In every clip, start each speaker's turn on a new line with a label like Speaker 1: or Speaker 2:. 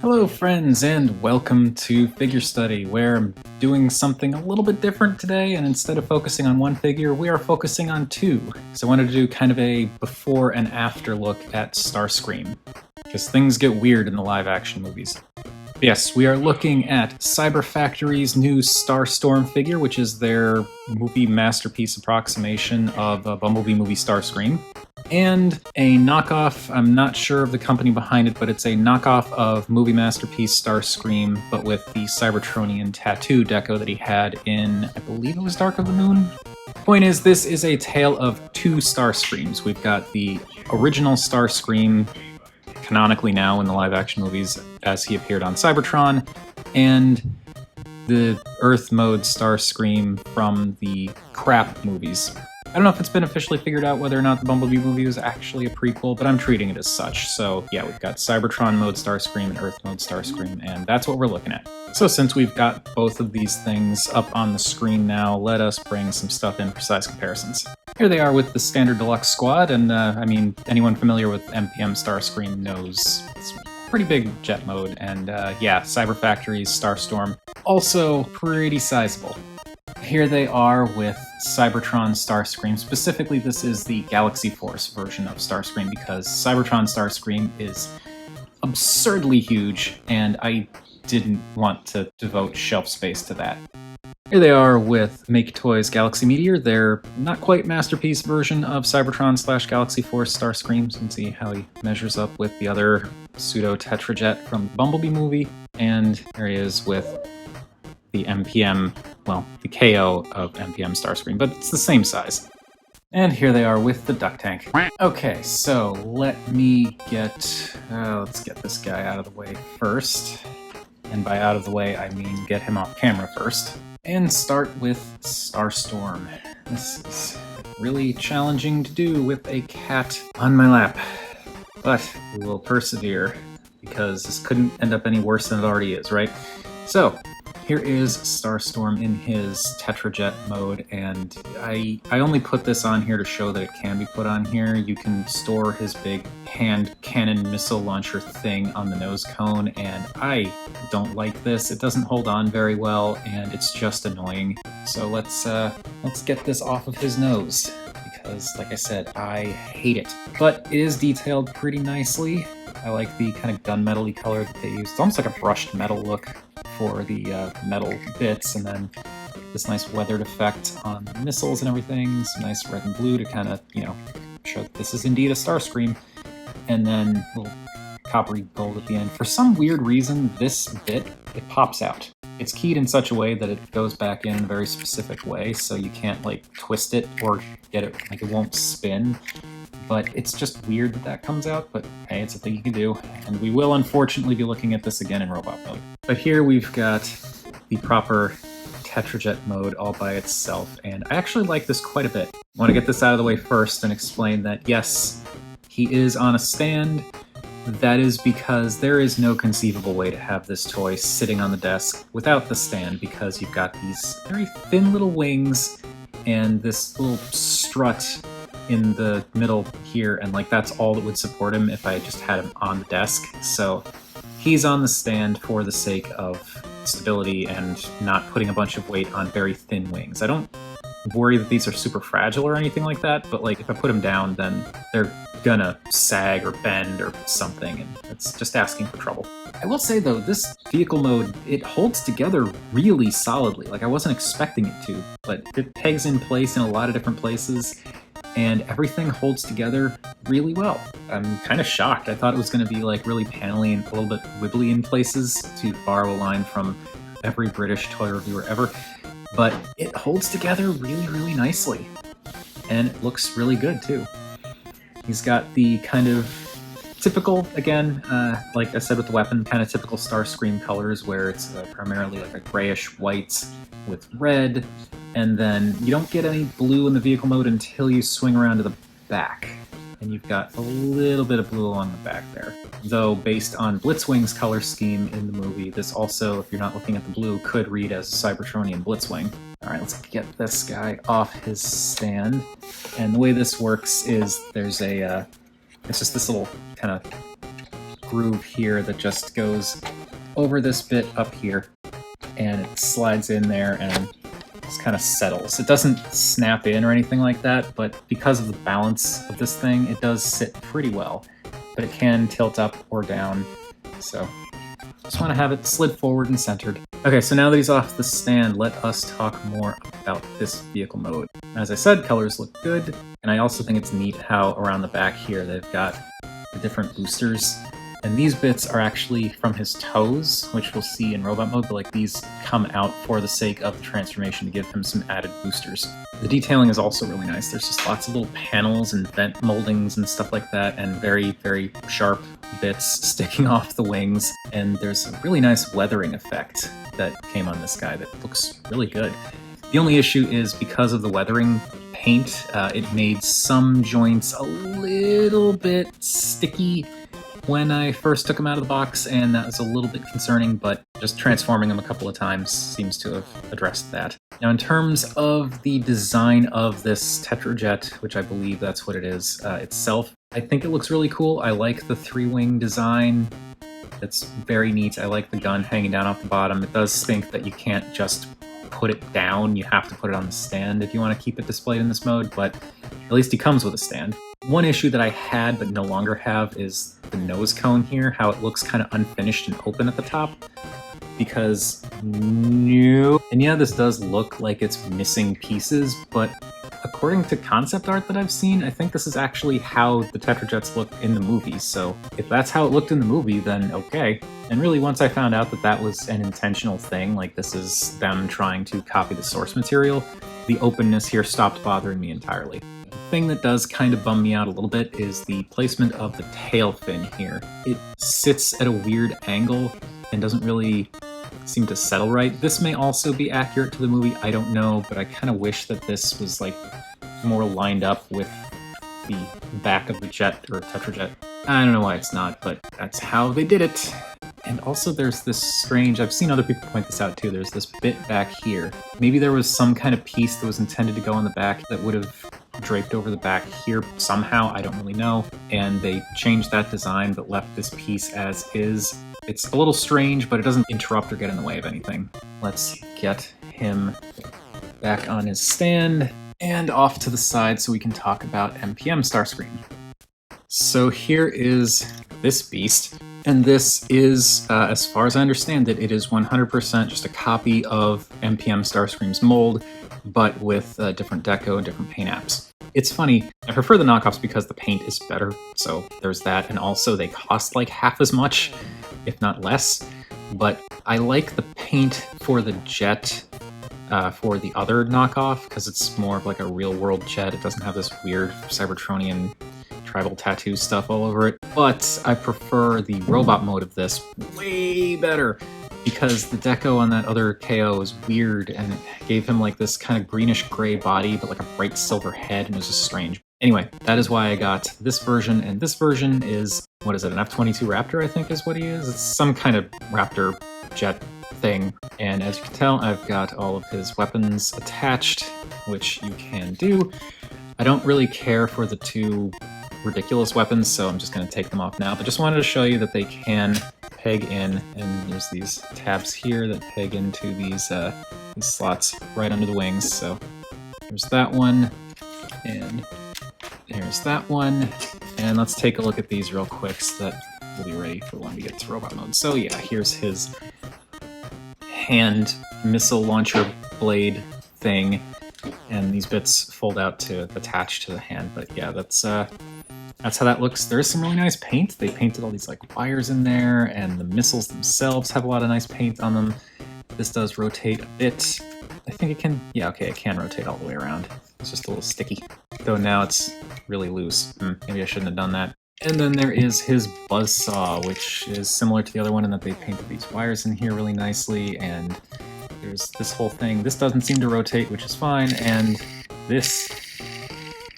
Speaker 1: Hello friends and welcome to Figure Study, where I'm doing something a little bit different today, and instead of focusing on one figure, we are focusing on two. So I wanted to do kind of a before and after look at Starscream, because things get weird in the live action movies. Yes, we are looking at Cyberfactory's new Starstorm figure, which is their movie masterpiece approximation of a Bumblebee movie Starscream. And a knockoff, I'm not sure of the company behind it, but it's a knockoff of movie masterpiece Starscream, but with the Cybertronian tattoo deco that he had in, I believe it was Dark of the Moon? Point is, this is a tale of two Starscreams. We've got the original Starscream, canonically now in the live-action movies, as he appeared on Cybertron, and the Earth mode Starscream from the crap movies. I don't know if it's been officially figured out whether or not the Bumblebee movie was actually a prequel, but I'm treating it as such. So yeah, we've got Cybertron mode Starscream and Earth mode Starscream, and that's what we're looking at. So since we've got both of these things up on the screen now, let us bring some stuff in for size comparisons. Here they are with the standard deluxe squad, and I mean, anyone familiar with MPM Starscream knows it's pretty big jet mode, and yeah, Cyberfactory's Starstorm, also pretty sizable. Here they are with Cybertron Starscream. Specifically, this is the Galaxy Force version of Starscream because Cybertron Starscream is absurdly huge, and I didn't want to devote shelf space to that. Here they are with Make Toys Galaxy Meteor, their not quite masterpiece version of Cybertron / Galaxy Force Starscream. So you can see how he measures up with the other pseudo Tetrajet from the Bumblebee movie. And here he is with the MPM, well, the KO of MPM Starscream, but it's the same size. And here they are with the duck tank. Okay, so let me get, let's get this guy out of the way first. And by out of the way, I mean get him off camera first. And start with Starstorm. This is really challenging to do with a cat on my lap. But we will persevere, because this couldn't end up any worse than it already is, right? So, here is Starstorm in his Tetrajet mode, and I only put this on here to show that it can be put on here. You can store his big hand cannon missile launcher thing on the nose cone, and I don't like this. It doesn't hold on very well, and it's just annoying. So let's get this off of his nose, because like I said, I hate it. But it is detailed pretty nicely. I like the kind of gunmetal-y color that they use. It's almost like a brushed metal look for the metal bits, and then this nice weathered effect on the missiles and everything. Some nice red and blue to kind of, you know, show that this is indeed a Starscream. And then a little coppery gold at the end. For some weird reason, this bit, it pops out. It's keyed in such a way that it goes back in a very specific way, so you can't, like, twist it or get it, like, it won't spin. But it's just weird that that comes out, but hey, it's a thing you can do. And we will unfortunately be looking at this again in robot mode. But here we've got the proper Tetrajet mode all by itself, and I actually like this quite a bit. I want to get this out of the way first and explain that yes, he is on a stand. That is because there is no conceivable way to have this toy sitting on the desk without the stand, because you've got these very thin little wings and this little strut in the middle here, and like that's all that would support him if I just had him on the desk. So he's on the stand for the sake of stability and not putting a bunch of weight on very thin wings. I don't worry that these are super fragile or anything like that, but like if I put them down, then they're gonna sag or bend or something, and it's just asking for trouble. I will say though, this vehicle mode, it holds together really solidly. Like I wasn't expecting it to, but it pegs in place in a lot of different places, and everything holds together really well. I'm kind of shocked. I thought it was going to be like really panely and a little bit wibbly in places, to borrow a line from every British toy reviewer ever, but it holds together really, really nicely. And it looks really good too. He's got the kind of typical, again, like I said with the weapon, kind of typical Starscream colors, where it's primarily like a grayish white with red, and then you don't get any blue in the vehicle mode until you swing around to the back, and you've got a little bit of blue along the back there. Though based on Blitzwing's color scheme in the movie, this also, if you're not looking at the blue, could read as Cybertronian Blitzwing. Alright, let's get this guy off his stand. And the way this works is there's a, it's just this little kind of groove here that just goes over this bit up here, and it slides in there and just kind of settles. It doesn't snap in or anything like that, but because of the balance of this thing, it does sit pretty well. But it can tilt up or down, so just want to have it slid forward and centered. Okay, so now that he's off the stand, let us talk more about this vehicle mode. As I said, colors look good, and I also think it's neat how around the back here they've got the different boosters. And these bits are actually from his toes, which we'll see in robot mode, but like these come out for the sake of the transformation to give him some added boosters. The detailing is also really nice. There's just lots of little panels and vent moldings and stuff like that, and very, very sharp bits sticking off the wings. And there's a really nice weathering effect that came on this guy that looks really good. The only issue is because of the weathering paint, it made some joints a little bit sticky when I first took him out of the box, and that was a little bit concerning, but just transforming him a couple of times seems to have addressed that. Now, in terms of the design of this Tetrajet, which I believe that's what it is itself, I think it looks really cool. I like the three-wing design. It's very neat. I like the gun hanging down off the bottom. It does stink that you can't just put it down. You have to put it on the stand if you want to keep it displayed in this mode, but at least he comes with a stand. One issue that I had but no longer have is the nose cone here, how it looks kind of unfinished and open at the top. Because and yeah, this does look like it's missing pieces, but according to concept art that I've seen, I think this is actually how the Tetrajets look in the movie. So if that's how it looked in the movie, then okay. And really, once I found out that that was an intentional thing, like this is them trying to copy the source material, the openness here stopped bothering me entirely. The thing that does kind of bum me out a little bit is the placement of the tail fin here. It sits at a weird angle and doesn't really seem to settle right. This may also be accurate to the movie, I don't know, but I kind of wish that this was like more lined up with the back of the jet or Tetrajet. I don't know why it's not, but that's how they did it. And also there's this strange, I've seen other people point this out too, there's this bit back here. Maybe there was some kind of piece that was intended to go on the back that would have draped over the back here somehow, I don't really know. And they changed that design but left this piece as is. It's a little strange, but it doesn't interrupt or get in the way of anything. Let's get him back on his stand and off to the side so we can talk about MPM Starscream. So here is this beast. And this is, as far as I understand it, it is 100% just a copy of MPM Starscream's mold, but with different deco and different paint apps. It's funny, I prefer the knockoffs because the paint is better, so there's that, and also they cost like half as much, if not less, but I like the paint for the jet for the other knockoff, because it's more of like a real-world jet. It doesn't have this weird Cybertronian tribal tattoo stuff all over it, but I prefer the robot mode of this way better because the deco on that other KO is weird and it gave him like this kind of greenish gray body but like a bright silver head, and it was just strange. Anyway, that is why I got this version, and this version is, what is it, an F-22 Raptor I think is what he is? It's some kind of Raptor jet thing, and as you can tell I've got all of his weapons attached, which you can do. I don't really care for the two ridiculous weapons, so I'm just going to take them off now, but just wanted to show you that they can peg in, and there's these tabs here that peg into these slots right under the wings. So there's that one, and there's that one, and let's take a look at these real quick so that we'll be ready for when we get to robot mode. So yeah, here's his hand missile launcher blade thing, and these bits fold out to attach to the hand, but yeah, that's how that looks. There is some really nice paint. They painted all these like wires in there, and the missiles themselves have a lot of nice paint on them. This does rotate a bit. I think it can, yeah, okay, it can rotate all the way around. It's just a little sticky. Though now it's really loose. Maybe I shouldn't have done that. And then there is his buzzsaw, which is similar to the other one in that they painted these wires in here really nicely, and there's this whole thing. This doesn't seem to rotate, which is fine, and this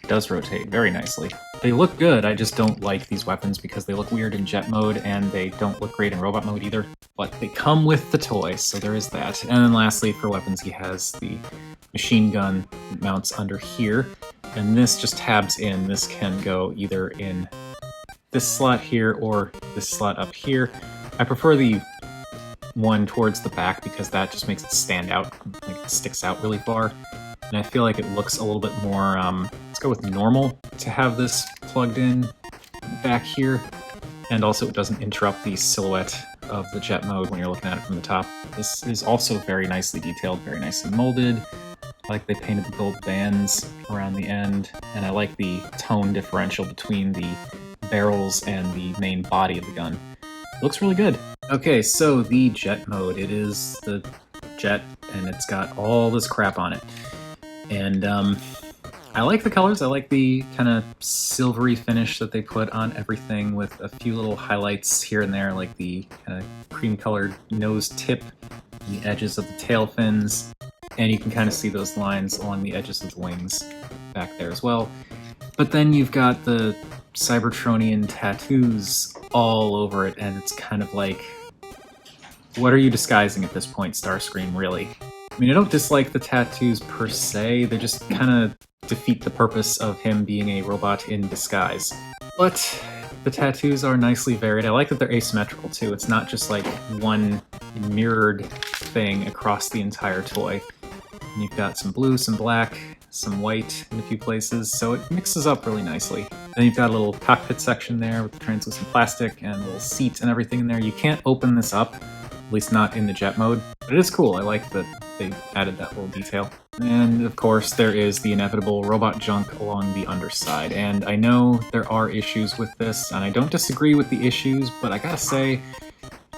Speaker 1: does rotate very nicely. They look good, I just don't like these weapons because they look weird in jet mode and they don't look great in robot mode either. But they come with the toy, so there is that. And then lastly, for weapons, he has the machine gun that mounts under here. And this just tabs in. This can go either in this slot here or this slot up here. I prefer the one towards the back because that just makes it stand out, like it sticks out really far. And I feel like it looks a little bit more, let's go with normal to have this plugged in back here. And also it doesn't interrupt the silhouette of the jet mode when you're looking at it from the top. This is also very nicely detailed, very nicely molded. I like they painted the gold bands around the end, and I like the tone differential between the barrels and the main body of the gun. It looks really good. Okay, so the jet mode. It is the jet, and it's got all this crap on it. And I like the colors. I like the kind of silvery finish that they put on everything with a few little highlights here and there, like the kind of cream-colored nose tip, the edges of the tail fins, and you can kind of see those lines along the edges of the wings back there as well. But then you've got the Cybertronian tattoos all over it, and it's kind of like, what are you disguising at this point, Starscream, really? I mean, I don't dislike the tattoos per se, they just kind of defeat the purpose of him being a robot in disguise. But the tattoos are nicely varied. I like that they're asymmetrical too. It's not just like one mirrored thing across the entire toy. And you've got some blue, some black, some white in a few places, so it mixes up really nicely. Then you've got a little cockpit section there with the translucent plastic and a little seat and everything in there. You can't open this up, at least not in the jet mode, but it is cool. I like that they added that little detail. And of course, there is the inevitable robot junk along the underside. And I know there are issues with this, and I don't disagree with the issues, but I gotta say,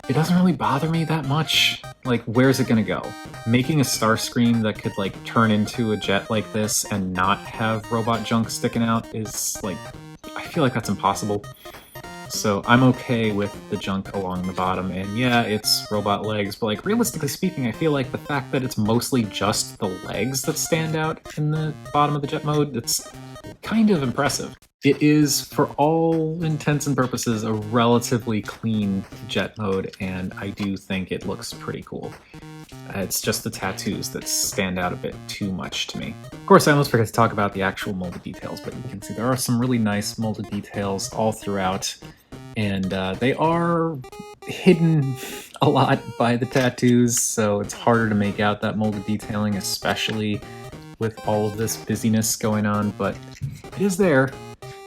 Speaker 1: it doesn't really bother me that much. Like, where's it gonna go? Making a Starscream that could, like, turn into a jet like this and not have robot junk sticking out is, like, I feel like that's impossible. So I'm okay with the junk along the bottom, and yeah, it's robot legs, but like realistically speaking, I feel like the fact that it's mostly just the legs that stand out in the bottom of the jet mode, it's kind of impressive. It is, for all intents and purposes, a relatively clean jet mode, and I do think it looks pretty cool. It's just the tattoos that stand out a bit too much to me. Of course, I almost forgot to talk about the actual molded details, but you can see there are some really nice molded details all throughout, and they are hidden a lot by the tattoos, so it's harder to make out that molded detailing, especially with all of this busyness going on, but it is there,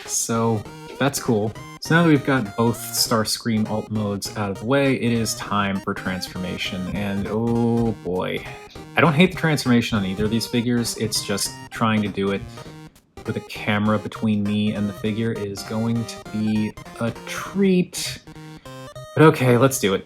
Speaker 1: so that's cool. So now that we've got both Starscream alt modes out of the way, it is time for transformation, and oh boy. I don't hate the transformation on either of these figures, it's just trying to do it with a camera between me and the figure is going to be a treat. But okay, let's do it.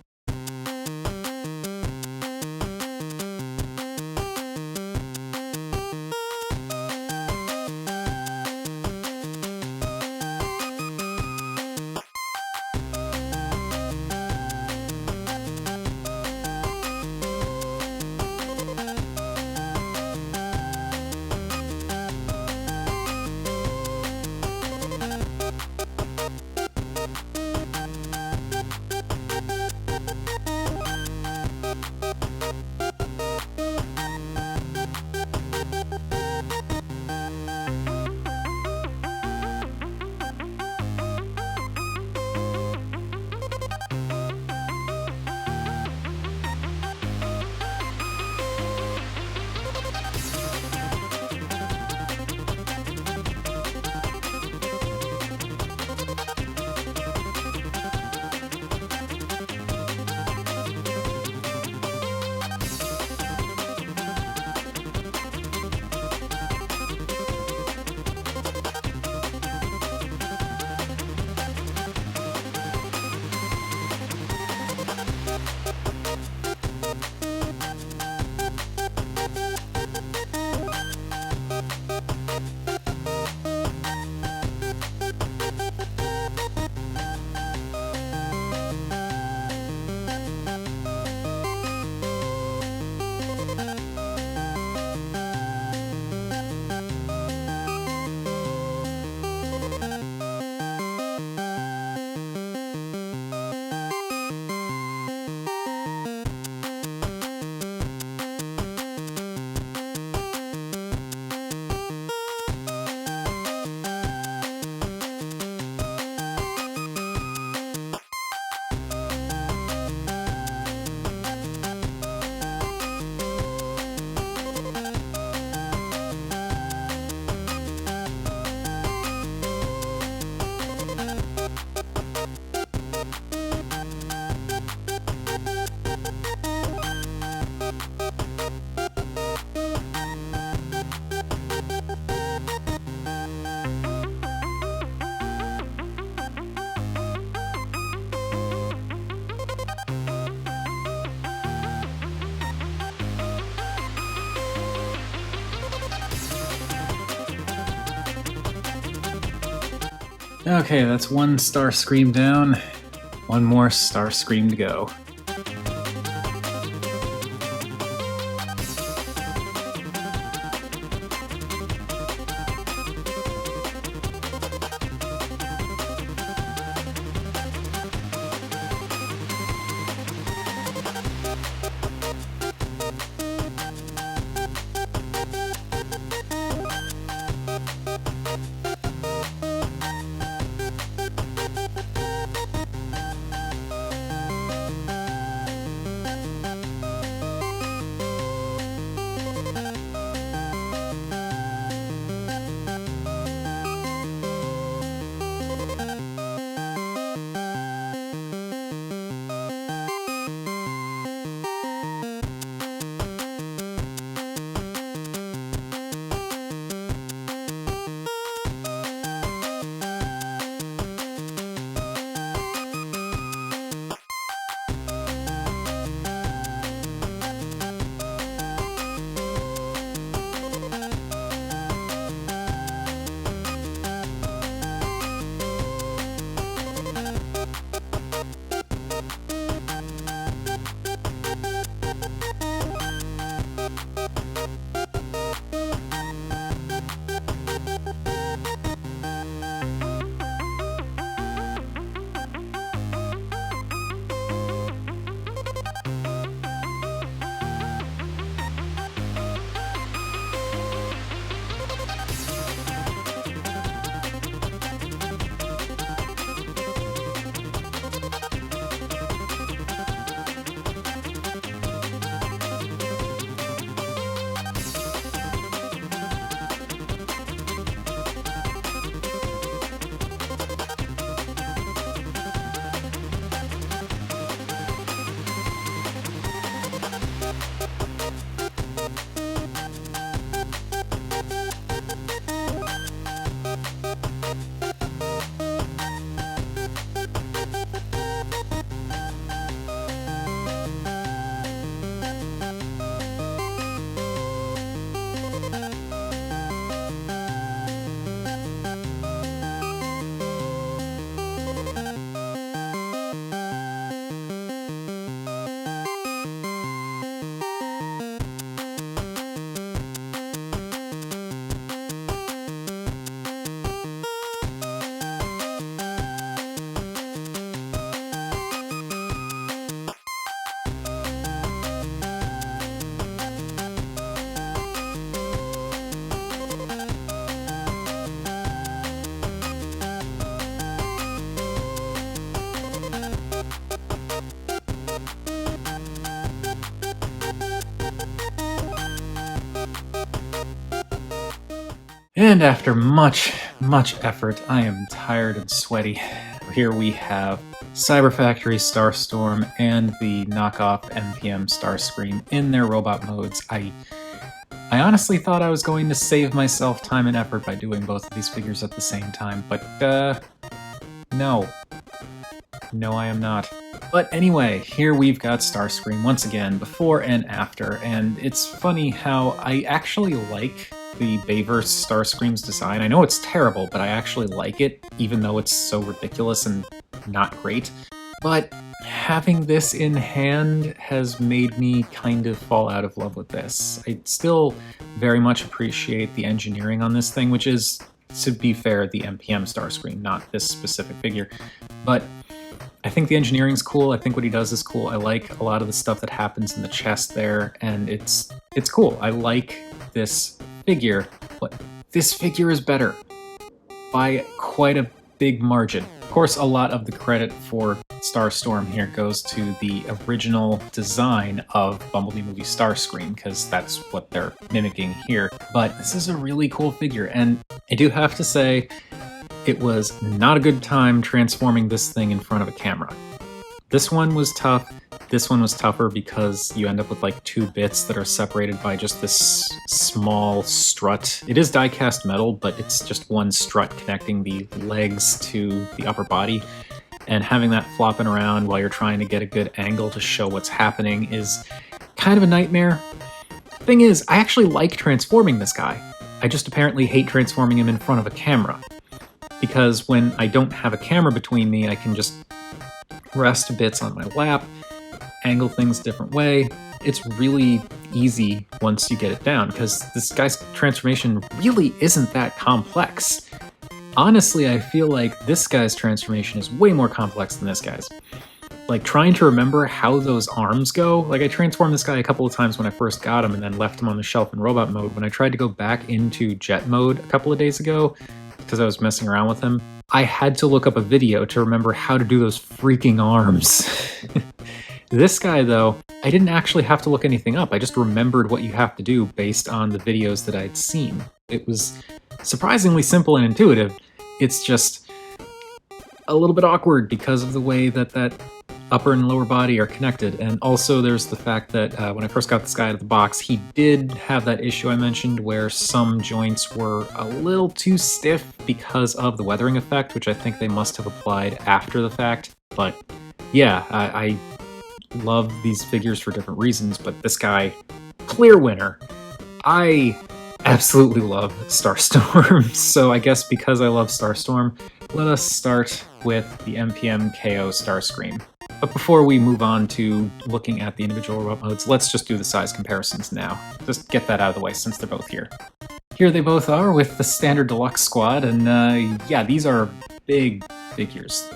Speaker 1: Okay, that's one Starscream down. One more Starscream to go. And after much effort, I am tired and sweaty. Here we have Cyberfactory Starstorm and the knockoff MPM Starscream in their robot modes. I honestly thought I was going to save myself time and effort by doing both of these figures at the same time, but no. No, I am not. But anyway, here we've got Starscream once again, before and after, and it's funny how I actually like the Bayverse Starscream's design. I know it's terrible, but I actually like it, even though it's so ridiculous and not great. But having this in hand has made me kind of fall out of love with this. I still very much appreciate the engineering on this thing, which is, to be fair, the MPM Starscream, not this specific figure. But I think the engineering's cool. I think what he does is cool. I like a lot of the stuff that happens in the chest there, and it's cool. I like this figure, but this figure is better by quite a big margin. Of course, a lot of the credit for Starstorm here goes to the original design of Bumblebee movie Starscream, because that's what they're mimicking here. But this is a really cool figure, and I do have to say, it was not a good time transforming this thing in front of a camera. This one was tough. This one was tougher because you end up with like two bits that are separated by just this small strut. It is die-cast metal, but it's just one strut connecting the legs to the upper body. And having that flopping around while you're trying to get a good angle to show what's happening is kind of a nightmare. Thing is, I actually like transforming this guy. I just apparently hate transforming him in front of a camera. because when I don't have a camera between me, I can just rest bits on my lap, angle things a different way. It's really easy once you get it down, because this guy's transformation really isn't that complex. Honestly, I feel like this guy's transformation is way more complex than this guy's. Like, trying to remember how those arms go, like I transformed this guy a couple of times when I first got him and then left him on the shelf in robot mode. When I tried to go back into jet mode a couple of days ago, because I was messing around with him, I had to look up a video to remember how to do those freaking arms. This guy, though, I didn't actually have to look anything up. I just remembered what you have to do based on the videos that I'd seen. It was surprisingly simple and intuitive. It's just a little bit awkward because of the way that upper and lower body are connected. And also there's the fact that when I first got this guy out of the box, he did have that issue I mentioned where some joints were a little too stiff because of the weathering effect, which I think they must have applied after the fact. But yeah, I love these figures for different reasons, but this guy, clear winner. I absolutely love Starstorm, so I guess because I love Starstorm, let us start with the MPM KO Starscream. But before we move on to looking at the individual robot modes, let's just do the size comparisons now. Just get that out of the way since they're both here. Here they both are with the standard deluxe squad, and yeah, these are big figures.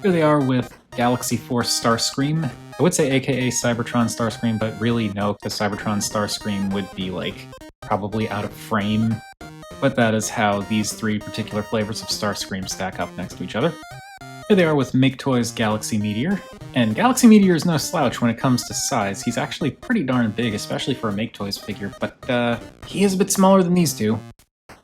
Speaker 1: Here they are with Galaxy Force Starscream. I would say aka Cybertron Starscream, but really no, because Cybertron Starscream would be like probably out of frame. But that is how these three particular flavors of Starscream stack up next to each other. Here they are with Make Toys Galaxy Meteor. And Galaxy Meteor is no slouch when it comes to size. He's actually pretty darn big, especially for a Make Toys figure, but he is a bit smaller than these two.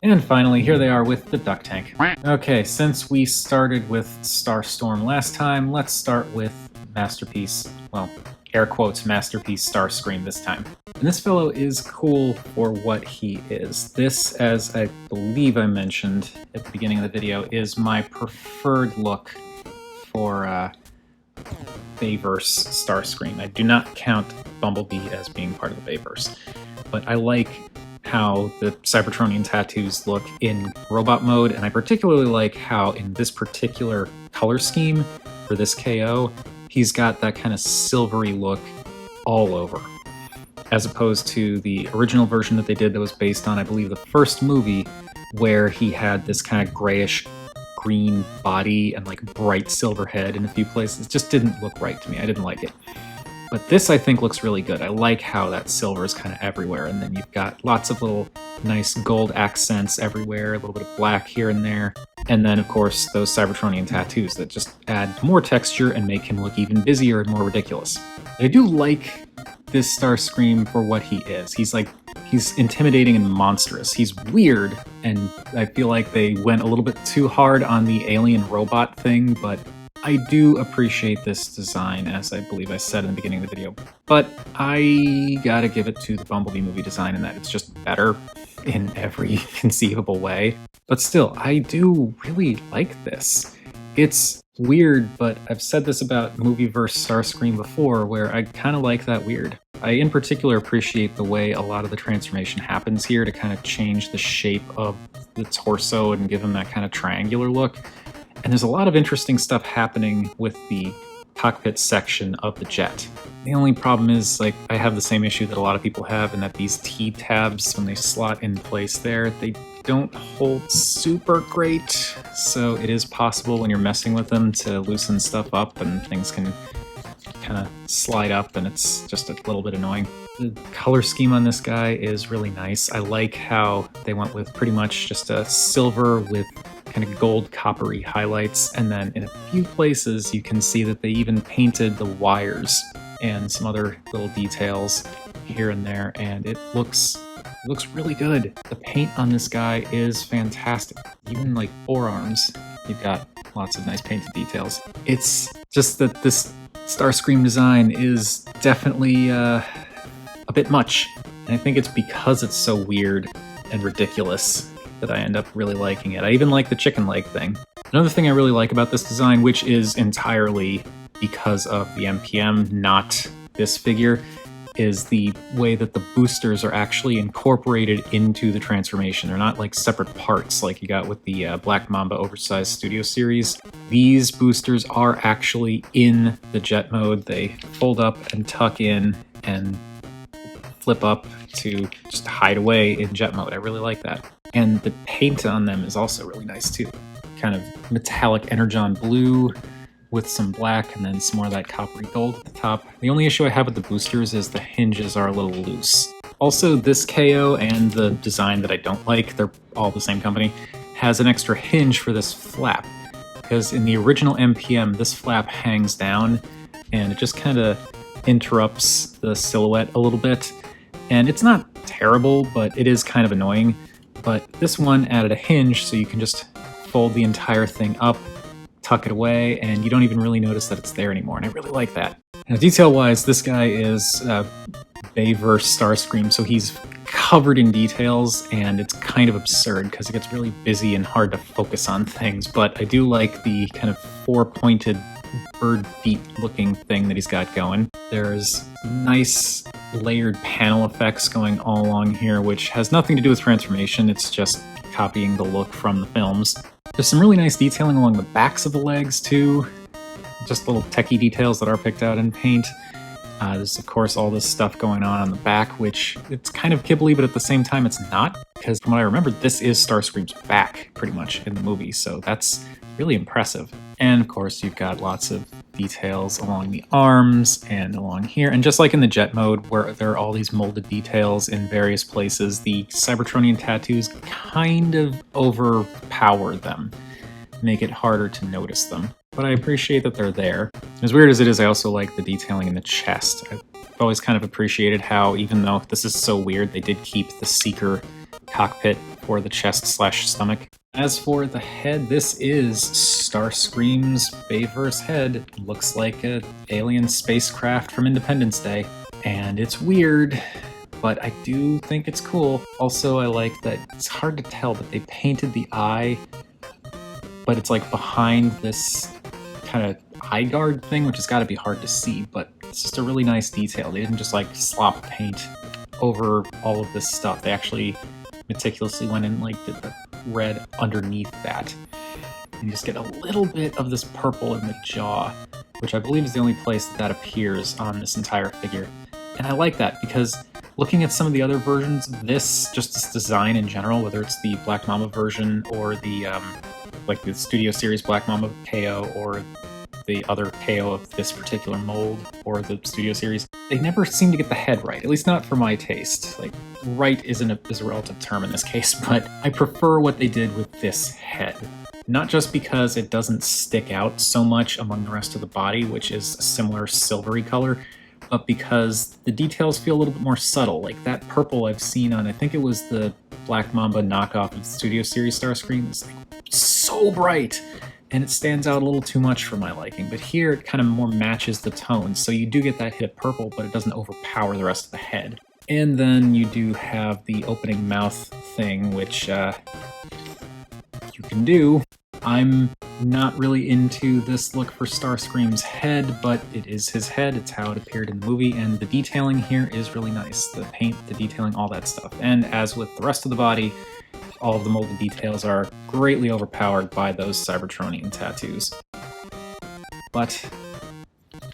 Speaker 1: And finally, here they are with the Duck Tank. Okay, since we started with Starstorm last time, let's start with Masterpiece, well, air quotes, Masterpiece Starscream this time. And this fellow is cool for what he is. This, as I believe I mentioned at the beginning of the video, is my preferred look for Bayverse Starscream. I do not count Bumblebee as being part of the Bayverse, but I like how the Cybertronian tattoos look in robot mode, and I particularly like how in this particular color scheme for this KO, he's got that kind of silvery look all over, as opposed to the original version that they did that was based on, I believe, the first movie, where he had this kind of grayish green body and like bright silver head in a few places. It just didn't look right to me. I didn't like it. But this, I think, looks really good. I like how that silver is kind of everywhere, and then you've got lots of little nice gold accents everywhere, a little bit of black here and there, and then, of course, those Cybertronian tattoos that just add more texture and make him look even busier and more ridiculous. I do like this Starscream for what he is. He's intimidating and monstrous. He's weird, and I feel like they went a little bit too hard on the alien robot thing, but I do appreciate this design, as I believe I said in the beginning of the video. But I gotta give it to the Bumblebee movie design in that it's just better in every conceivable way. But still, I do really like this. It's weird, but I've said this about Movieverse Starscream before, where I kind of like that weird. I in particular appreciate the way a lot of the transformation happens here to kind of change the shape of the torso and give him that kind of triangular look. And there's a lot of interesting stuff happening with the cockpit section of the jet. The only problem is, like, I have the same issue that a lot of people have, in that these T-tabs, when they slot in place there, they don't hold super great. So it is possible when you're messing with them to loosen stuff up, and things can kind of slide up, and it's just a little bit annoying. The color scheme on this guy is really nice. I like how they went with pretty much just a silver with kind of gold coppery highlights, and then in a few places you can see that they even painted the wires and some other little details here and there, and it looks really good. The paint on this guy is fantastic. Even like forearms, you've got lots of nice painted details. It's just that this Starscream design is definitely a bit much, and I think it's because it's so weird and ridiculous that I end up really liking it. I even like the chicken leg thing. Another thing I really like about this design, which is entirely because of the MPM, not this figure, is the way that the boosters are actually incorporated into the transformation. They're not like separate parts like you got with the Black Mamba Oversized Studio Series. These boosters are actually in the jet mode. They fold up and tuck in and flip up to just hide away in jet mode. I really like that. And the paint on them is also really nice too. Kind of metallic energon blue with some black and then some more of that coppery gold at the top. The only issue I have with the boosters is the hinges are a little loose. Also, this KO and the design that I don't like, they're all the same company, has an extra hinge for this flap. Because in the original MPM, this flap hangs down and it just kind of interrupts the silhouette a little bit. And it's not terrible, but it is kind of annoying. But this one added a hinge so you can just fold the entire thing up, tuck it away, and you don't even really notice that it's there anymore, and I really like that. Now, detail-wise, this guy is Bayverse Starscream, so he's covered in details, and it's kind of absurd because it gets really busy and hard to focus on things, but I do like the kind of four-pointed bird feet looking thing that he's got going. There's nice layered panel effects going all along here, which has nothing to do with transformation, it's just copying the look from the films. There's some really nice detailing along the backs of the legs too, just little techie details that are picked out in paint. There's of course all this stuff going on the back, which it's kind of kibbly, but at the same time it's not, because from what I remember, this is Starscream's back pretty much in the movie, so that's really impressive. And of course you've got lots of details along the arms and along here, and just like in the jet mode where there are all these molded details in various places, the Cybertronian tattoos kind of overpower them, make it harder to notice them. But I appreciate that they're there. As weird as it is, I also like the detailing in the chest. I've always kind of appreciated how, even though this is so weird, they did keep the Seeker cockpit for the chest/stomach. As for the head, this is Starscream's Bayverse head. Looks like an alien spacecraft from Independence Day. And it's weird, but I do think it's cool. Also, I like that it's hard to tell, but they painted the eye, but it's like behind this kind of eye guard thing, which has got to be hard to see, but it's just a really nice detail. They didn't just like slop paint over all of this stuff. They actually meticulously went in like did the red underneath that. And you just get a little bit of this purple in the jaw, which I believe is the only place that appears on this entire figure. And I like that because looking at some of the other versions of this, just this design in general, whether it's the Black Mamba version or the like the Studio Series Black Mamba KO or the other KO of this particular mold or the Studio Series, they never seem to get the head right, at least not for my taste. Like, right is a relative term in this case, but I prefer what they did with this head. Not just because it doesn't stick out so much among the rest of the body, which is a similar silvery color, but because the details feel a little bit more subtle. Like that purple I've seen on, I think it was the Black Mamba knockoff of the Studio Series Starscream. It's like so bright, and it stands out a little too much for my liking. But here it kind of more matches the tone, so you do get that hit of purple, but it doesn't overpower the rest of the head. And then you do have the opening mouth thing, which you can do. I'm not really into this look for Starscream's head, but it is his head. It's how it appeared in the movie, and the detailing here is really nice. The paint, the detailing, all that stuff. And as with the rest of the body, all of the molded details are greatly overpowered by those Cybertronian tattoos. But,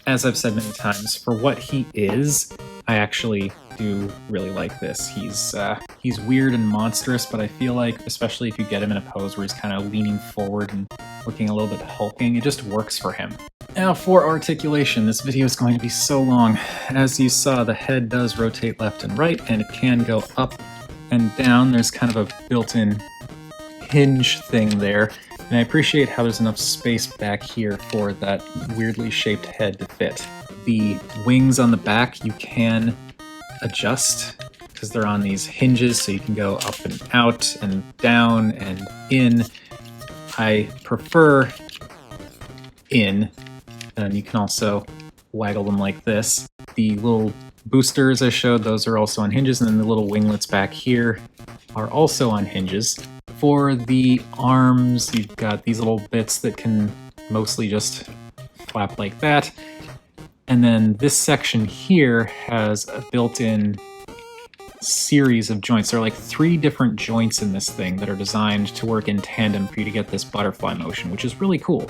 Speaker 1: as I've said many times, for what he is, I actually do really like this. He's weird and monstrous, but I feel like, especially if you get him in a pose where he's kind of leaning forward and looking a little bit hulking, it just works for him. Now for articulation, this video is going to be so long. As you saw, the head does rotate left and right, and it can go up and down. There's kind of a built-in hinge thing there, and I appreciate how there's enough space back here for that weirdly shaped head to fit. The wings on the back you can adjust because they're on these hinges, so you can go up and out and down and in. I prefer in, and you can also waggle them like this. The little boosters I showed, those are also on hinges, and then the little winglets back here are also on hinges. For the arms, you've got these little bits that can mostly just flap like that. And then this section here has a built-in series of joints. There are like 3 different joints in this thing that are designed to work in tandem for you to get this butterfly motion, which is really cool.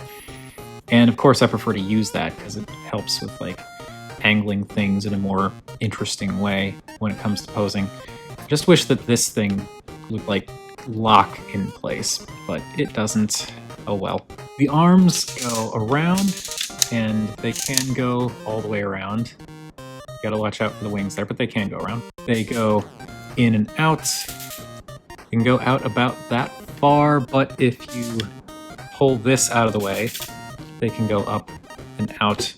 Speaker 1: And of course I prefer to use that because it helps with like angling things in a more interesting way when it comes to posing. I just wish that this thing would like lock in place, but it doesn't. Oh well. The arms go around, and they can go all the way around. You gotta watch out for the wings there, but they can go around. They go in and out. You can go out about that far, but if you pull this out of the way, they can go up and out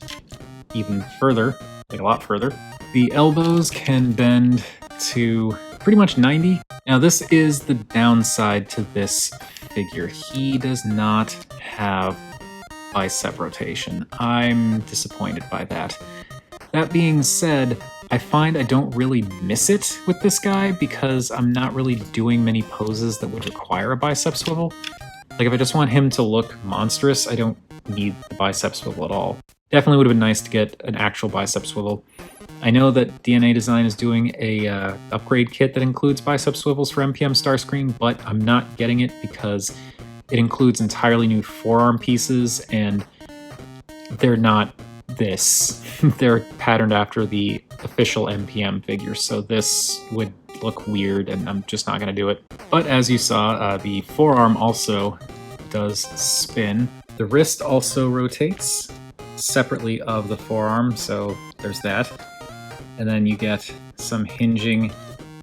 Speaker 1: even further, like a lot further. The elbows can bend to pretty much 90. Now this is the downside to this figure. He does not have bicep rotation. I'm disappointed by that. That being said, I find I don't really miss it with this guy because I'm not really doing many poses that would require a bicep swivel. Like if I just want him to look monstrous, I don't need the bicep swivel at all. Definitely would have been nice to get an actual bicep swivel. I know that DNA Design is doing a upgrade kit that includes bicep swivels for MPM Starscream, but I'm not getting it because it includes entirely new forearm pieces, and they're not this. They're patterned after the official MPM figure, so this would look weird, and I'm just not going to do it. But as you saw, the forearm also does spin. The wrist also rotates separately of the forearm, so there's that. And then you get some hinging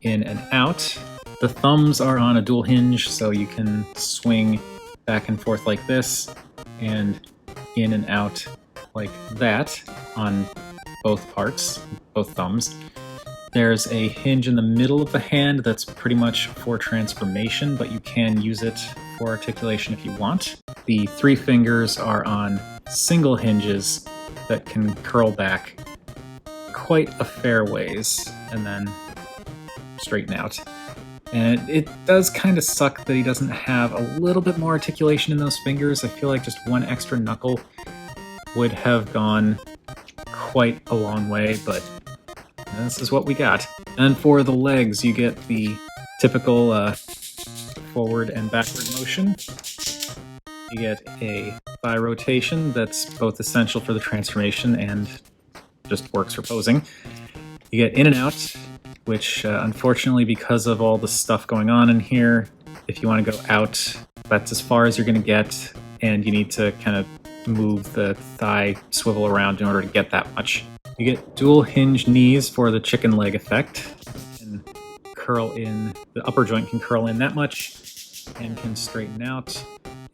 Speaker 1: in and out. The thumbs are on a dual hinge, so you can swing back and forth like this, and in and out like that on both parts, both thumbs. There's a hinge in the middle of the hand that's pretty much for transformation, but you can use it for articulation if you want. The 3 fingers are on single hinges that can curl back quite a fair ways and then straighten out. And it does kind of suck that he doesn't have a little bit more articulation in those fingers. I feel like just one extra knuckle would have gone quite a long way, but this is what we got. And for the legs, you get the typical forward and backward motion. You get a thigh rotation that's both essential for the transformation and just works for posing. You get in and out, which unfortunately, because of all the stuff going on in here, if you want to go out, that's as far as you're going to get, and you need to kind of move the thigh swivel around in order to get that much. You get dual hinge knees for the chicken leg effect. And curl in, the upper joint can curl in that much and can straighten out.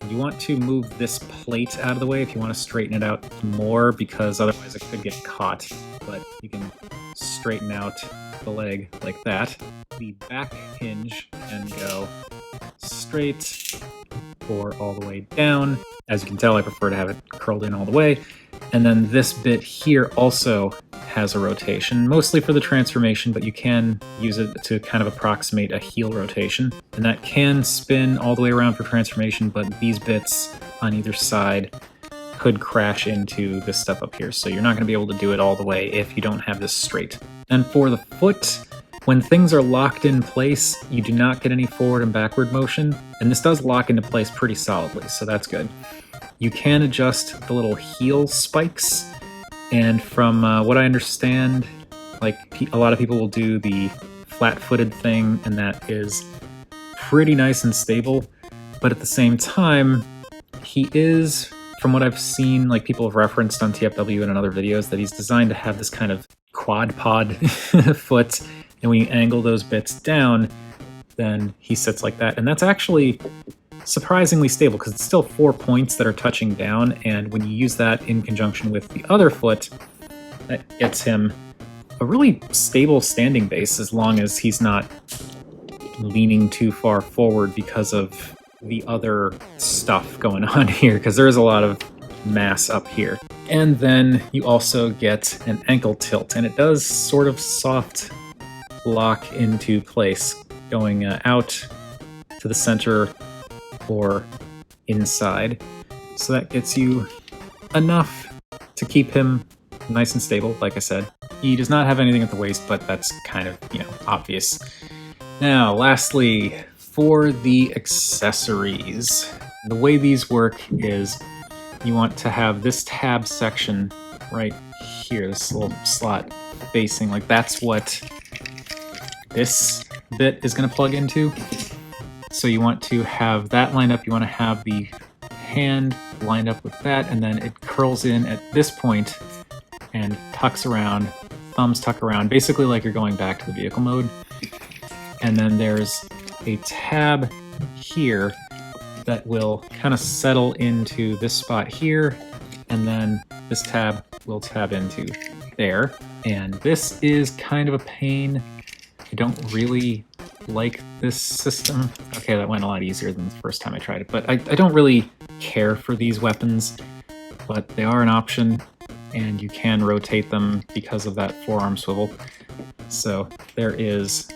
Speaker 1: You want to move this plate out of the way if you want to straighten it out more, because otherwise it could get caught. But you can straighten out the leg like that. The back hinge can go straight or all the way down. As you can tell, I prefer to have it curled in all the way. And then this bit here also has a rotation, mostly for the transformation, but you can use it to kind of approximate a heel rotation. And that can spin all the way around for transformation, but these bits on either side could crash into this stuff up here. So you're not going to be able to do it all the way if you don't have this straight. And for the foot, when things are locked in place, you do not get any forward and backward motion. And this does lock into place pretty solidly, so that's good. You can adjust the little heel spikes, and from what I understand, like a lot of people will do the flat-footed thing, and that is pretty nice and stable. But at the same time, he is, from what I've seen, like people have referenced on TFW and in other videos, that he's designed to have this kind of quad pod foot, and when you angle those bits down, then he sits like that. And that's actually surprisingly stable because it's still 4 points that are touching down, and when you use that in conjunction with the other foot, that gets him a really stable standing base as long as he's not leaning too far forward because of the other stuff going on here, because there is a lot of mass up here. And then you also get an ankle tilt, and it does sort of soft lock into place, going out to the center or inside. So that gets you enough to keep him nice and stable, like I said. He does not have anything at the waist, but that's kind of, obvious. Now, lastly, for the accessories, the way these work is you want to have this tab section right here, this little slot facing, like that's what this bit is going to plug into. So you want to have that lined up, you want to have the hand lined up with that, and then it curls in at this point and tucks around, thumbs tuck around, basically like you're going back to the vehicle mode. And then there's a tab here that will kind of settle into this spot here, and then this tab will tab into there. And this is kind of a pain. I don't really like this system. Okay, that went a lot easier than the first time I tried it, but I don't really care for these weapons, but they are an option, and you can rotate them because of that forearm swivel. So there is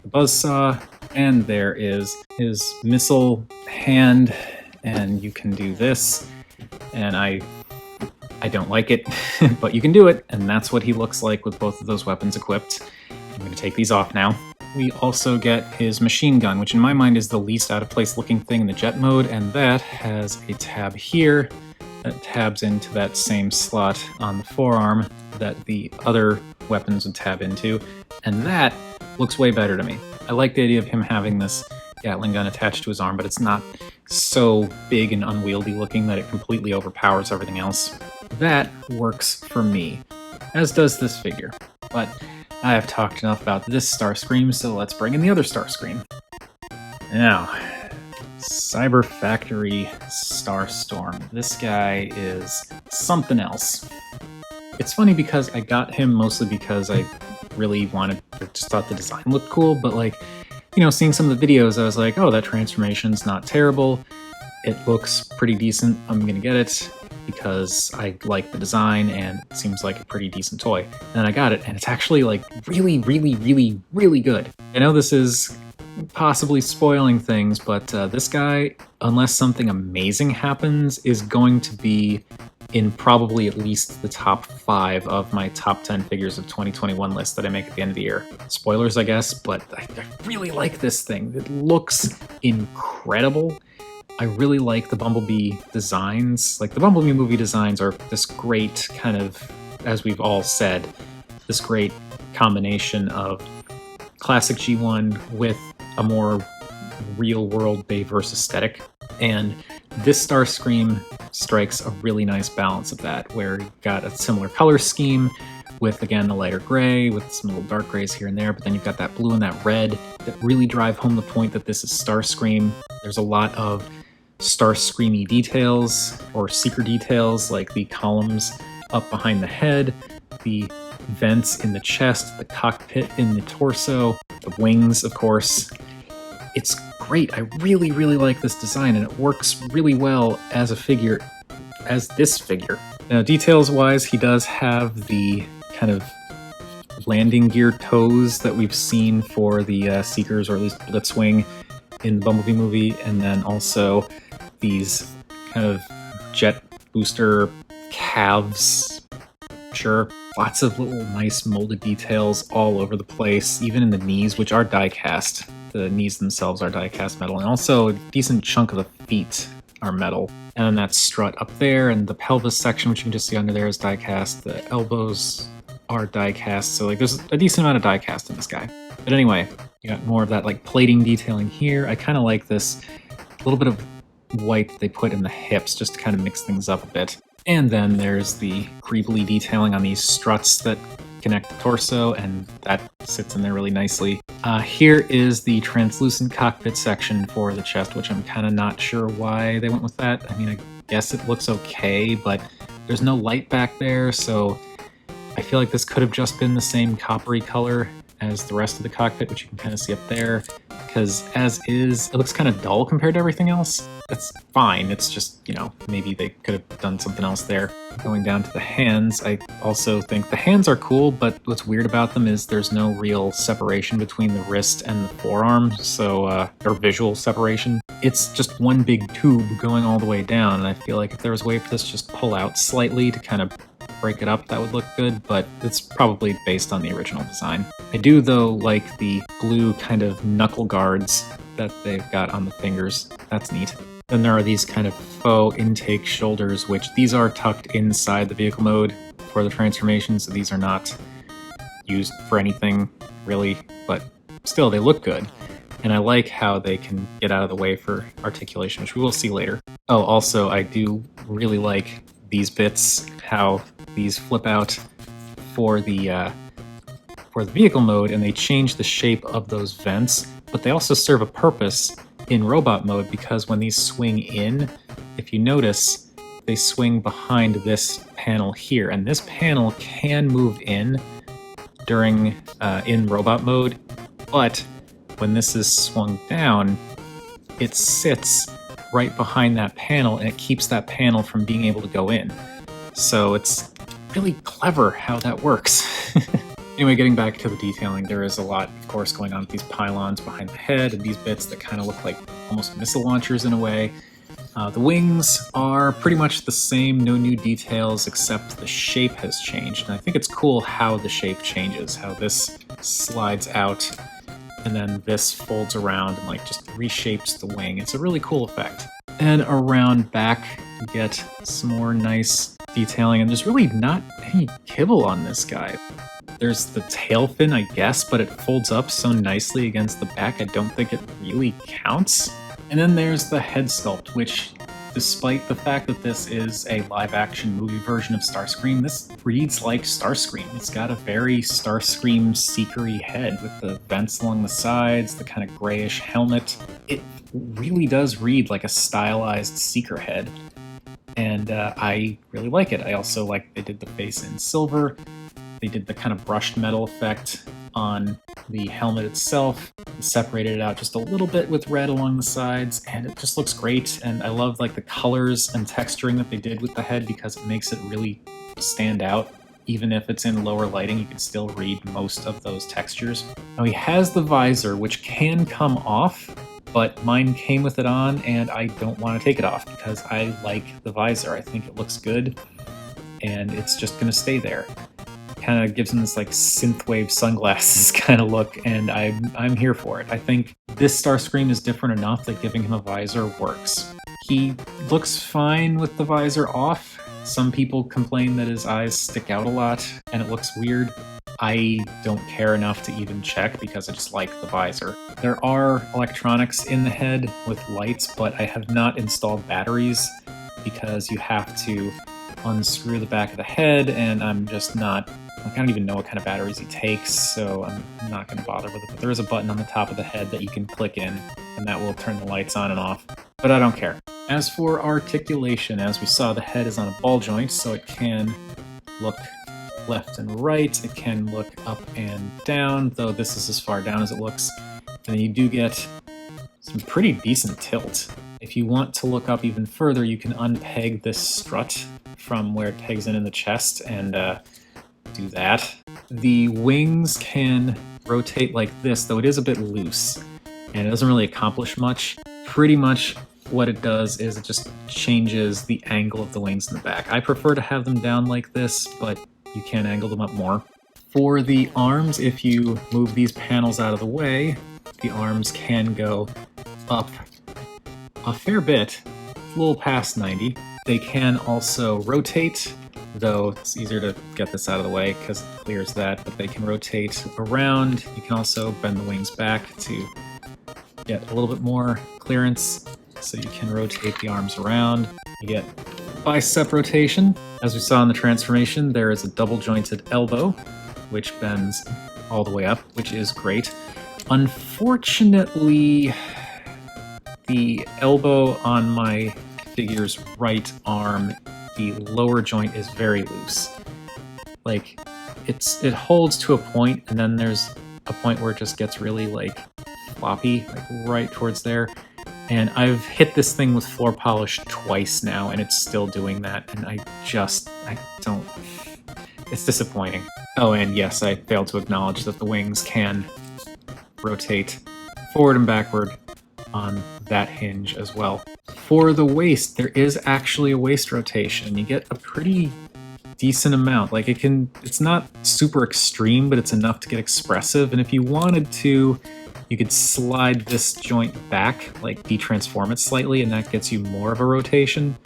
Speaker 1: the buzzsaw, and there is his missile hand, and you can do this, and I don't like it, but you can do it, and that's what he looks like with both of those weapons equipped. I'm going to take these off now. We also get his machine gun, which in my mind is the least out of place looking thing in the jet mode, and that has a tab here that tabs into that same slot on the forearm that the other weapons would tab into, and that looks way better to me. I like the idea of him having this Gatling gun attached to his arm, but it's not so big and unwieldy looking that it completely overpowers everything else. That works for me, as does this figure. But I have talked enough about this Starscream, so let's bring in the other Starscream. Now, Cyberfactory Starstorm. This guy is something else. It's funny because I got him mostly because I really just thought the design looked cool, but seeing some of the videos, I was like, oh, that transformation's not terrible. It looks pretty decent. I'm gonna get it because I like the design and it seems like a pretty decent toy. And then I got it, and it's actually really, really, really, really good. I know this is possibly spoiling things, but this guy, unless something amazing happens, is going to be in probably at least the top 5 of my top 10 figures of 2021 list that I make at the end of the year. Spoilers, I guess, but I really like this thing. It looks incredible. I really like the Bumblebee designs. Like, the Bumblebee movie designs are this great kind of, as we've all said, this great combination of classic G1 with a more real-world Bayverse aesthetic. And this Starscream strikes a really nice balance of that, where you've got a similar color scheme with, again, the lighter gray, with some little dark grays here and there, but then you've got that blue and that red that really drive home the point that this is Starscream. There's a lot of Starscreamy details, or seeker details, like the columns up behind the head, the vents in the chest, the cockpit in the torso, the wings, of course. It's great. I really, really like this design, and it works really well as a figure, as this figure. Now, details-wise, he does have the kind of landing gear toes that we've seen for the Seekers, or at least Blitzwing in the Bumblebee movie, and then also these kind of jet booster calves. Sure. Lots of little nice molded details all over the place, even in the knees, which are die-cast. The knees themselves are die-cast metal, and also a decent chunk of the feet are metal. And then that strut up there, and the pelvis section, which you can just see under there, is die-cast. The elbows are die-cast, so there's a decent amount of die-cast in this guy. But anyway, you got more of that plating detailing here. I kind of like this little bit of white that they put in the hips just to kind of mix things up a bit. And then there's the creepily detailing on these struts that connect the torso, and that sits in there really nicely. Here is the translucent cockpit section for the chest, which I'm kind of not sure why they went with that. I mean, I guess it looks okay, but there's no light back there, so I feel like this could have just been the same coppery color as the rest of the cockpit, which you can kind of see up there, because as is, it looks kind of dull compared to everything else. That's fine, it's just, maybe they could have done something else there. Going down to the hands, I also think the hands are cool, but what's weird about them is there's no real separation between the wrist and the forearm, or visual separation. It's just one big tube going all the way down, and I feel like if there was a way for this to just pull out slightly to kind of break it up, that would look good, but it's probably based on the original design. I do, though, like the blue kind of knuckle guards that they've got on the fingers. That's neat. Then there are these kind of faux intake shoulders, which these are tucked inside the vehicle mode for the transformation, so these are not used for anything, really, but still, they look good. And I like how they can get out of the way for articulation, which we will see later. Oh, also, I do really like these bits, how these flip out for the vehicle mode, and they change the shape of those vents, but they also serve a purpose in robot mode, because when these swing in, if you notice, they swing behind this panel here, and this panel can move in during in robot mode, but when this is swung down, it sits right behind that panel, and it keeps that panel from being able to go in. So it's really clever how that works. Anyway, getting back to the detailing, there is a lot, of course, going on with these pylons behind the head and these bits that kind of look like almost missile launchers in a way. The wings are pretty much the same, no new details, except the shape has changed. And I think it's cool how the shape changes, how this slides out and then this folds around and like just reshapes the wing. It's a really cool effect. And around back, you get some more nice detailing, and there's really not any kibble on this guy. There's the tail fin, I guess, but it folds up so nicely against the back, I don't think it really counts. And then there's the head sculpt, which, despite the fact that this is a live-action movie version of Starscream, this reads like Starscream. It's got a very Starscream seeker-y head with the vents along the sides, the kind of grayish helmet. It really does read like a stylized seeker head, and I really like it. I also like they did the face in silver. They did the kind of brushed metal effect on the helmet itself, separated it out just a little bit with red along the sides, and it just looks great. And I love like the colors and texturing that they did with the head, because it makes it really stand out. Even if it's in lower lighting, you can still read most of those textures. Now he has the visor, which can come off, but mine came with it on, and I don't want to take it off because I like the visor. I think it looks good, and it's just going to stay there. Kind of gives him this like synthwave sunglasses kind of look, and I'm here for it. I think this Starscream is different enough that giving him a visor works. He looks fine with the visor off. Some people complain that his eyes stick out a lot and it looks weird. I don't care enough to even check because I just like the visor. There are electronics in the head with lights, but I have not installed batteries because you have to unscrew the back of the head, and I don't even know what kind of batteries he takes, so I'm not going to bother with it. But there is a button on the top of the head that you can click in, and that will turn the lights on and off. But I don't care. As for articulation, as we saw, the head is on a ball joint, so it can look left and right. It can look up and down, though this is as far down as it looks. And then you do get some pretty decent tilt. If you want to look up even further, you can unpeg this strut from where it pegs in the chest and do that. The wings can rotate like this, though it is a bit loose, and it doesn't really accomplish much. Pretty much what it does is it just changes the angle of the wings in the back. I prefer to have them down like this, but you can angle them up more. For the arms, if you move these panels out of the way, the arms can go up a fair bit, a little past 90. They can also rotate, though it's easier to get this out of the way because it clears that, but they can rotate around. You can also bend the wings back to get a little bit more clearance, so you can rotate the arms around. You get bicep rotation. As we saw in the transformation, there is a double jointed elbow, which bends all the way up, which is great. Unfortunately, the elbow on my figure's right arm, the lower joint is very loose. Like, it holds to a point, and then there's a point where it just gets really like floppy, like right towards there. And I've hit this thing with floor polish twice now, and it's still doing that, and I don't, it's disappointing. Oh, and yes, I failed to acknowledge that the wings can rotate forward and backward on that hinge as well. For the waist, there is actually a waist rotation. You get a pretty decent amount. Like it's not super extreme, but it's enough to get expressive. And if you wanted to, you could slide this joint back, like detransform it slightly, and that gets you more of a rotation.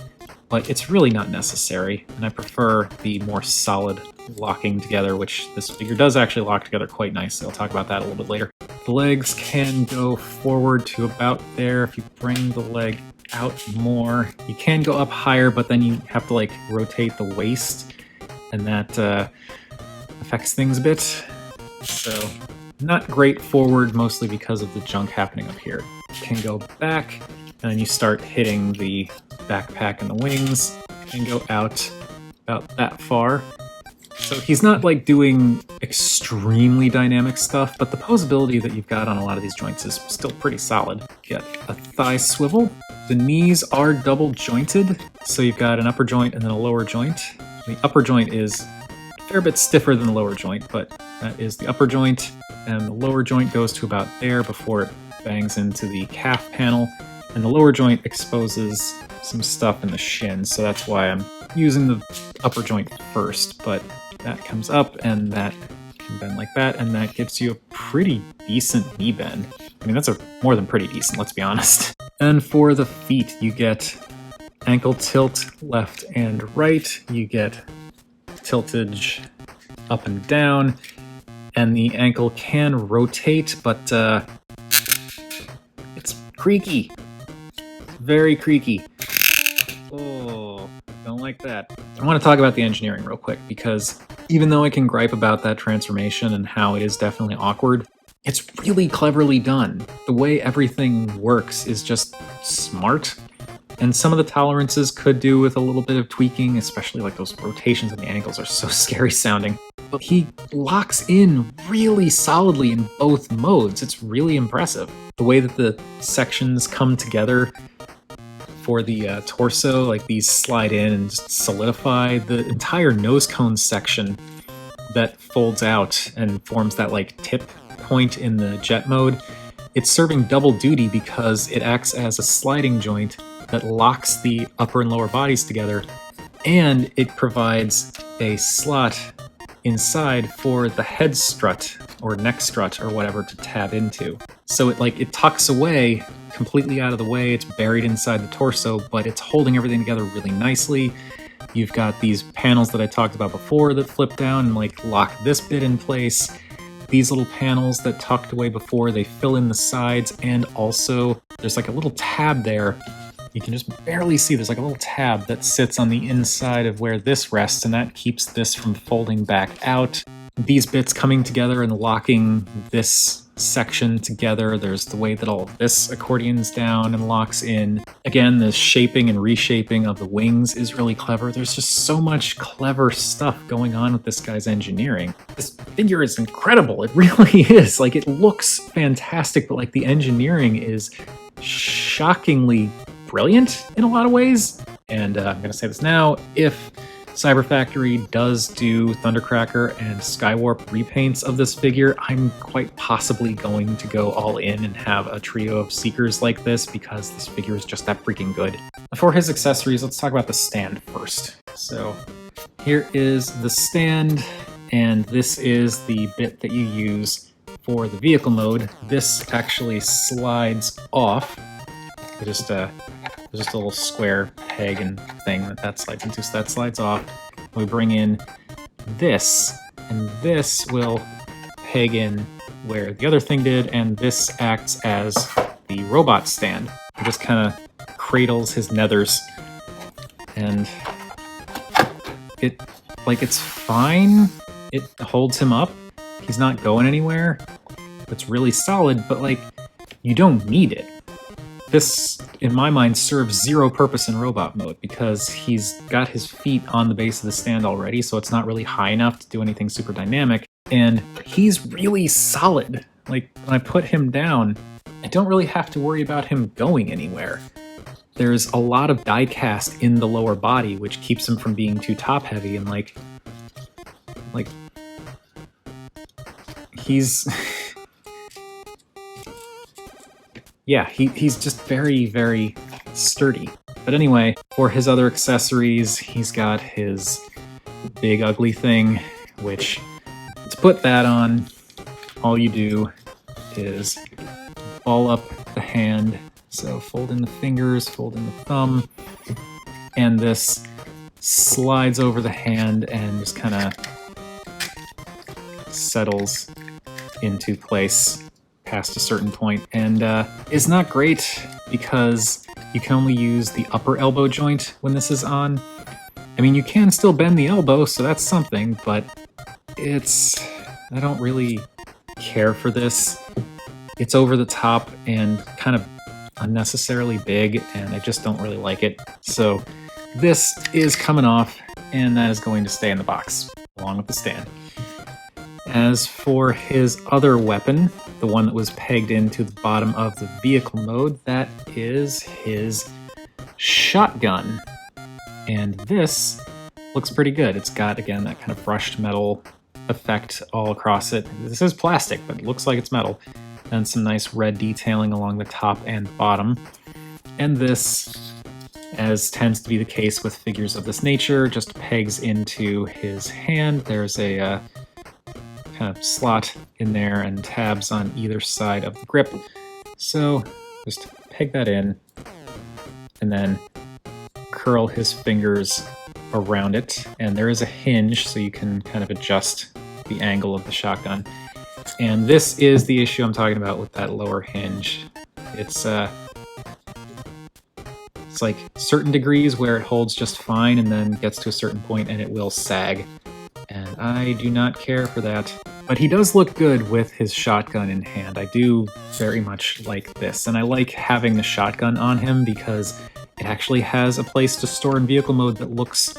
Speaker 1: But it's really not necessary, and I prefer the more solid locking together, which this figure does actually lock together quite nicely. I'll talk about that a little bit later. The legs can go forward to about there. If you bring the leg out more, you can go up higher, but then you have to like rotate the waist, and that affects things a bit. So not great forward, mostly because of the junk happening up here. You can go back, and then you start hitting the backpack and the wings, and go out about that far. So he's not like doing extremely dynamic stuff, but the posability that you've got on a lot of these joints is still pretty solid. Get a thigh swivel. The knees are double jointed, so you've got an upper joint and then a lower joint. The upper joint is a fair bit stiffer than the lower joint, but that is the upper joint, and the lower joint goes to about there before it bangs into the calf panel, and the lower joint exposes some stuff in the shin, so that's why I'm using the upper joint first, but that comes up and that can bend like that, and that gives you a pretty decent knee bend. I mean, that's more than pretty decent, let's be honest. And for the feet, you get ankle tilt left and right, you get tiltage up and down, and the ankle can rotate, but it's creaky. Very creaky. Oh, don't like that. I want to talk about the engineering real quick, because even though I can gripe about that transformation and how it is definitely awkward, it's really cleverly done. The way everything works is just smart, and some of the tolerances could do with a little bit of tweaking, especially like those rotations and the ankles are so scary sounding. But he locks in really solidly in both modes. It's really impressive. The way that the sections come together for the torso, like these slide in and just solidify. The entire nose cone section that folds out and forms that like tip point in the jet mode, it's serving double duty because it acts as a sliding joint that locks the upper and lower bodies together, and it provides a slot inside for the head strut or neck strut or whatever to tab into. So it tucks away completely out of the way. It's buried inside the torso, but it's holding everything together really nicely. You've got these panels that I talked about before that flip down and like lock this bit in place. These little panels that tucked away before, they fill in the sides, and also there's like a little tab there. You can just barely see there's like a little tab that sits on the inside of where this rests, and that keeps this from folding back out. These bits coming together and locking this section together. There's the way that all of this accordions down and locks in. Again, the shaping and reshaping of the wings is really clever. There's just so much clever stuff going on with this guy's engineering. This figure is incredible. It really is. Like, it looks fantastic, but like the engineering is shockingly brilliant in a lot of ways. And I'm going to say this now, if Cyberfactory does do Thundercracker and Skywarp repaints of this figure, I'm quite possibly going to go all in and have a trio of Seekers like this, because this figure is just that freaking good. For his accessories, let's talk about the stand first. So here is the stand, and this is the bit that you use for the vehicle mode. This actually slides off. There's just a little square peg and thing that slides into, so that slides off. We bring in this, and this will peg in where the other thing did, and this acts as the robot stand. It just kind of cradles his nethers, and it's fine. It holds him up. He's not going anywhere. It's really solid, but like, you don't need it. This, in my mind, serves zero purpose in robot mode because he's got his feet on the base of the stand already, so it's not really high enough to do anything super dynamic. And he's really solid. Like, when I put him down, I don't really have to worry about him going anywhere. There's a lot of die cast in the lower body, which keeps him from being too top heavy, and like he's yeah, he's just very, very sturdy. But anyway, for his other accessories, he's got his big ugly thing, which to put that on, all you do is ball up the hand. So fold in the fingers, fold in the thumb, and this slides over the hand and just kind of settles into place past a certain point, and is not great because you can only use the upper elbow joint when this is on. I mean, you can still bend the elbow, so that's something, but I don't really care for this. It's over the top and kind of unnecessarily big, and I just don't really like it. So this is coming off, and that is going to stay in the box along with the stand. As for his other weapon, the one that was pegged into the bottom of the vehicle mode, that is his shotgun. And this looks pretty good. It's got, again, that kind of brushed metal effect all across it. This is plastic, but it looks like it's metal. And some nice red detailing along the top and bottom. And this, as tends to be the case with figures of this nature, just pegs into his hand. There's a kind of slot in there and tabs on either side of the grip. So just peg that in and then curl his fingers around it. And there is a hinge so you can kind of adjust the angle of the shotgun. And this is the issue I'm talking about with that lower hinge. It's like certain degrees where it holds just fine and then gets to a certain point and it will sag. And I do not care for that. But he does look good with his shotgun in hand. I do very much like this. And I like having the shotgun on him because it actually has a place to store in vehicle mode that looks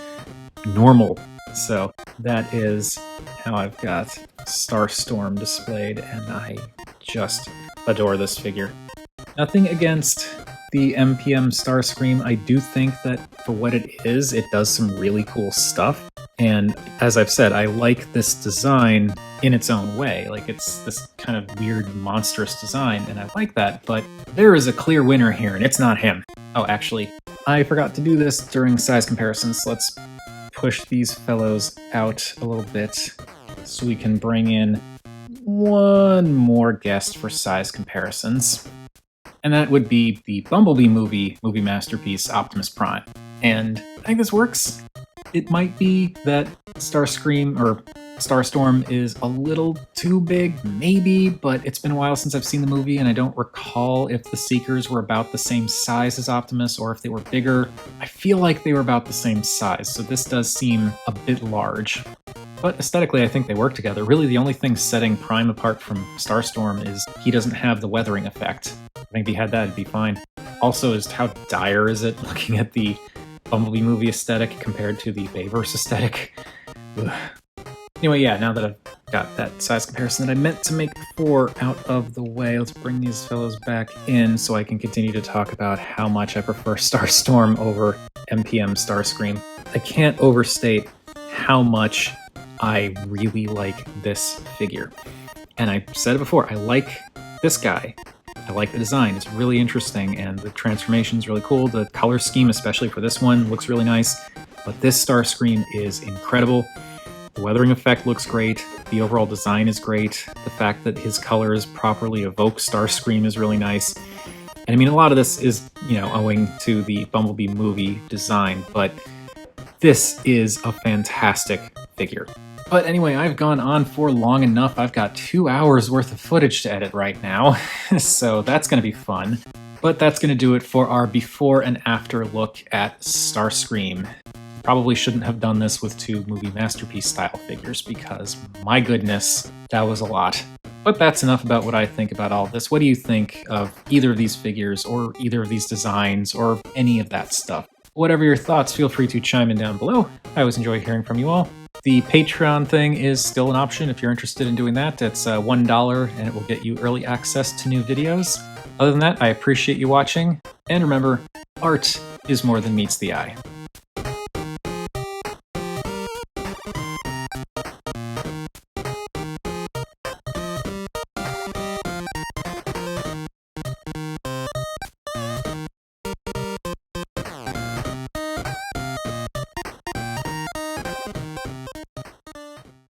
Speaker 1: normal. So that is how I've got Starstorm displayed, and I just adore this figure. Nothing against the MPM Starscream. I do think that for what it is, it does some really cool stuff. And as I've said, I like this design in its own way. Like, it's this kind of weird, monstrous design, and I like that, but there is a clear winner here, and it's not him. Oh, actually, I forgot to do this during size comparisons. Let's push these fellows out a little bit so we can bring in one more guest for size comparisons. And that would be the Bumblebee movie masterpiece, Optimus Prime. And I think this works. It might be that Starscream or Starstorm is a little too big, maybe, but it's been a while since I've seen the movie, and I don't recall if the Seekers were about the same size as Optimus or if they were bigger. I feel like they were about the same size, so this does seem a bit large. But aesthetically, I think they work together. Really, the only thing setting Prime apart from Starstorm is he doesn't have the weathering effect. I think if he had that, it'd be fine. Also, is how dire is it looking at the Bumblebee movie aesthetic compared to the Bayverse aesthetic? Ugh. Anyway, yeah, now that I've got that size comparison that I meant to make before out of the way, let's bring these fellows back in so I can continue to talk about how much I prefer Starstorm over MPM Starscream. I can't overstate how much I really like this figure. And I said it before, I like this guy. I like the design, it's really interesting, and the transformation is really cool. The color scheme, especially for this one, looks really nice. But this Starscream is incredible. The weathering effect looks great. The overall design is great. The fact that his colors properly evoke Starscream is really nice. And I mean, a lot of this is, owing to the Bumblebee movie design, but this is a fantastic figure. But anyway, I've gone on for long enough. I've got 2 hours worth of footage to edit right now, so that's going to be fun. But that's going to do it for our before and after look at Starscream. Probably shouldn't have done this with 2 movie masterpiece style figures because, my goodness, that was a lot. But that's enough about what I think about all this. What do you think of either of these figures or either of these designs or any of that stuff? Whatever your thoughts, feel free to chime in down below. I always enjoy hearing from you all. The Patreon thing is still an option if you're interested in doing that. It's $1 and it will get you early access to new videos. Other than that, I appreciate you watching. And remember, art is more than meets the eye.